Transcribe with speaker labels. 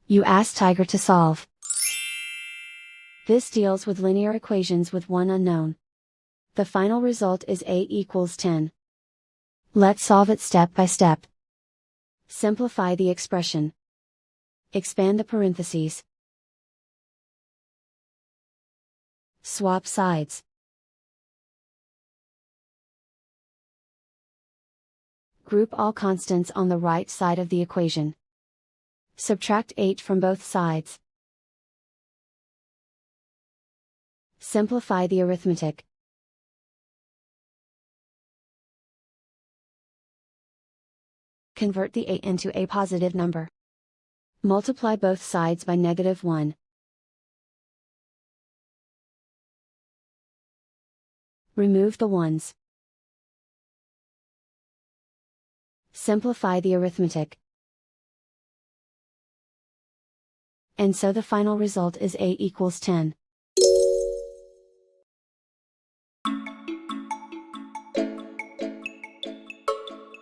Speaker 1: You ask Tiger to solve. This deals with linear equations with one unknown. The final result is a equals 10. Let's solve it step by step. Simplify the expression. Expand the parentheses. Swap sides. Group all constants on the right side of the equation. Subtract 8 from both sides. Simplify the arithmetic. Convert the 8 into a positive number. Multiply both sides by -1. Remove the ones. Simplify the arithmetic. And so the final result is a equals 10.